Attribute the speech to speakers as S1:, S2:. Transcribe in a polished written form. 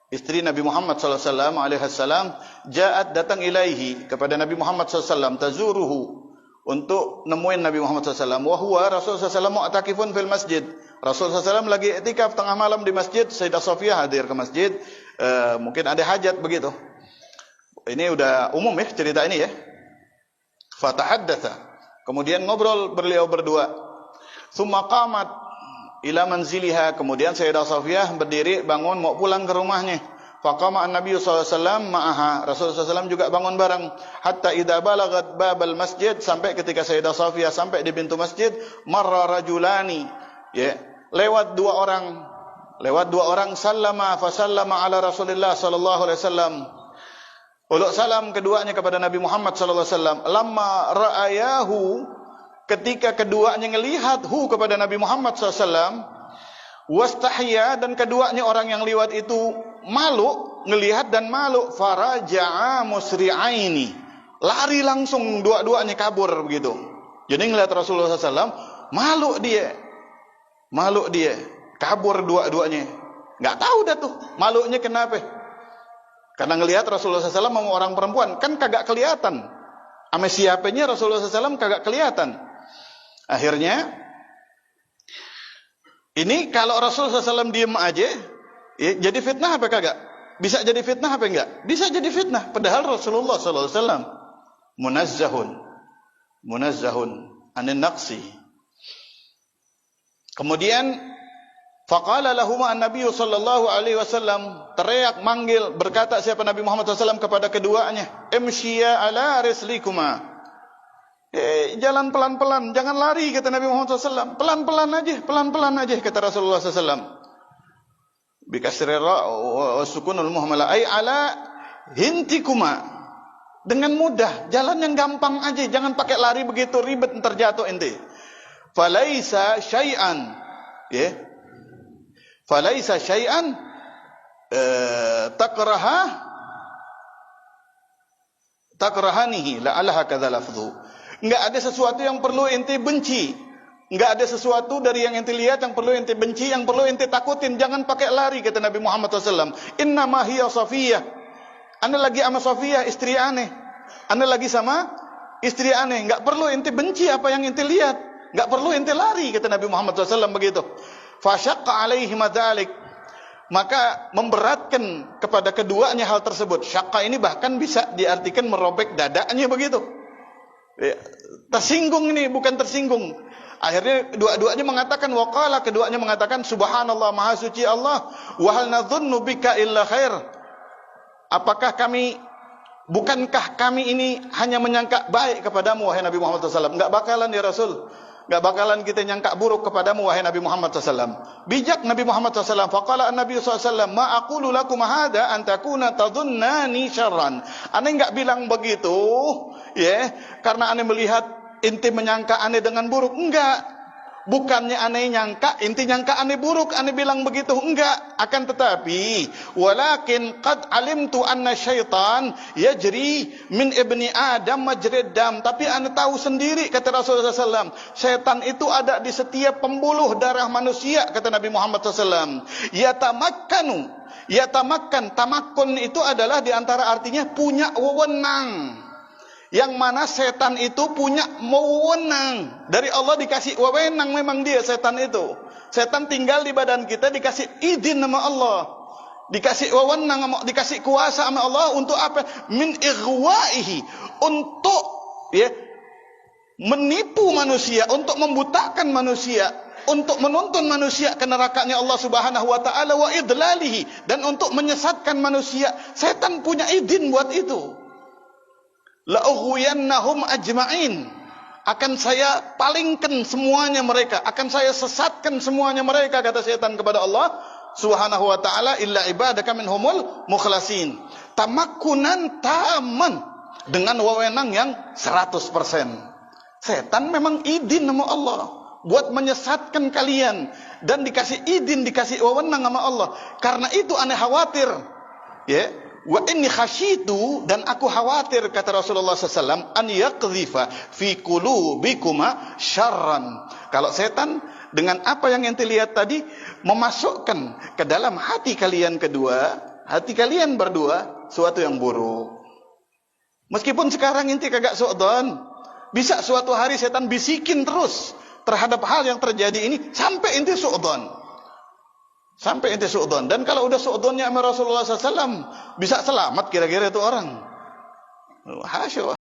S1: istri Nabi Muhammad sallallahu alaihi wasallam, ja'at datang ilaihi kepada Nabi Muhammad sallallahu alaihi wasallam, tazuruhu untuk nemuin Nabi Muhammad sallallahu alaihi wasallam. Wa huwa Rasul sallallahu alaihi wasallam mu'takifun fil masjid. Rasul sallallahu alaihi wasallam lagi i'tikaf tengah malam di masjid. Sayyidah Safiyah hadir ke masjid, mungkin ada hajat begitu. Ini udah umum ya cerita ini ya. Fatahaddatsa, kemudian ngobrol beliau berdua. Tsumma qamat ila manziliha, kemudian Sayyidah Safiyah berdiri bangun mau pulang ke rumahnya. Faqama an-nabiy sallallahu alaihi wasallam ma'aha, Rasulullah SAW juga bangun bareng. Hatta idza balagat babal masjid, sampai ketika Sayyidah Safiyah sampai di pintu masjid, marra rajulani, ya, lewat dua orang, sallama fa sallama ala Rasulillah sallallahu alaihi wasallam. Uluk salam keduanya kepada Nabi Muhammad sallallahu alaihi wasallam. Lamma ra'ayahu, ketika keduanya ngelihat kepada Nabi Muhammad SAW, wastahya, dan keduanya orang yang liwat itu malu, ngelihat dan malu, faraja'a musri'aini, lari langsung dua-duanya kabur begitu. Jadi ngelihat Rasulullah SAW, malu dia, kabur dua-duanya. Nggak tahu dah tuh malunya kenapa. Karena ngelihat Rasulullah SAW sama orang perempuan, kan kagak kelihatan. Sama siapanya Rasulullah SAW kagak kelihatan. Akhirnya, ini kalau Rasulullah SAW diem aja, ya, jadi fitnah apa kagak? Bisa jadi fitnah apa enggak? Bisa jadi fitnah. Padahal Rasulullah SAW munazzahun anin naqsi. Kemudian, faqala lahum an-nabiy sallallahu alaihi wasallam, teriak manggil berkata siapa Nabi Muhammad SAW kepada keduanya, imshiya ala rislikuma, jalan pelan-pelan, jangan lari, kata Nabi Muhammad SAW. Pelan-pelan aja kata Rasulullah SAW. Bikasri ra wa sukunul muhmala, ay ala hintikuma, dengan mudah, jalan yang gampang aja, jangan pakai lari begitu ribet, ntar jatuh ente. Falaisa syai'an, ya, falaisa syai'an takrahanihi la'alaha kadza lafdhu. Enggak ada sesuatu yang perlu ente benci, enggak ada sesuatu dari yang ente lihat yang perlu ente benci, yang perlu ente takutin. Jangan pakai lari, kata Nabi Muhammad SAW. Inna ma hiya Safiyah, anda lagi sama Safiyah, istri aneh. Anda lagi sama istri aneh, enggak perlu ente benci apa yang ente lihat, enggak perlu ente lari, kata Nabi Muhammad SAW begitu. Fasyaqqa alaihi madzalik, maka memberatkan kepada keduanya hal tersebut. Syaqqa ini bahkan bisa diartikan merobek dadanya begitu. Ya, tersinggung ini, bukan tersinggung. Akhirnya dua-duanya mengatakan, waqala, keduanya mengatakan, subhanallah, maha suci Allah, wa hal nadhunnu bika illa khair. Bukankah kami ini hanya menyangka baik kepadamu, wahai Nabi Muhammad SAW? Enggak bakalan ya Rasul, enggak bakalan kita nyangka buruk kepadamu, wahai Nabi Muhammad SAW. Bijak Nabi Muhammad SAW. Faqala an-Nabi SAW, ma aqulu lakum hadha an takuna tadhunnani syarran. Ane enggak bilang begitu, ya, karena ane melihat inti menyangka ane dengan buruk. Enggak. Bukannya ane nyangka, inti nyangka ane buruk, ane bilang begitu. Enggak. Akan tetapi, walakin qad alimtu anna syaitan yajri min ibni Adam majrid dam. Tapi ane tahu sendiri, kata Rasulullah SAW, syaitan itu ada di setiap pembuluh darah manusia, kata Nabi Muhammad SAW. Yatamakkan, tamakun itu adalah diantara artinya punya wewenang. Yang mana setan itu punya wewenang. Dari Allah dikasih wewenang memang dia setan itu. Setan tinggal di badan kita, dikasih izin sama Allah. Dikasih wewenang, dikasih kuasa sama Allah untuk apa? Min ighwaihi, untuk ya menipu manusia, untuk membutakan manusia, untuk menuntun manusia ke nerakanya Allah Subhanahu wa taala, wa idlalihi, dan untuk menyesatkan manusia. Setan punya izin buat itu. La ughwiyannahum ajma'in, akan saya palingkan semuanya mereka, akan saya sesatkan semuanya mereka, kata setan kepada Allah Subhanahu wa taala, illa ibadaka minhumul mukhlasin. Tamakkunan taman, dengan wewenang yang 100%. Setan memang izin sama Allah buat menyesatkan kalian, dan dikasih izin, dikasih wewenang sama Allah. Karena itu aneh khawatir, ya. Wa inni khasyitu, dan aku khawatir, kata Rasulullah SAW, an yaqdhifa fi qulubikuma syarran. Kalau setan dengan apa yang ente lihat tadi memasukkan ke dalam hati kalian kedua, hati kalian berdua suatu yang buruk. Meskipun sekarang inti kagak suudzon, bisa suatu hari setan bisikin terus terhadap hal yang terjadi ini sampai inti suudzon. Sampai inti suudzon. Dan kalau udah suudzonnya sama Rasulullah SAW, bisa selamat kira-kira itu orang. Hasya.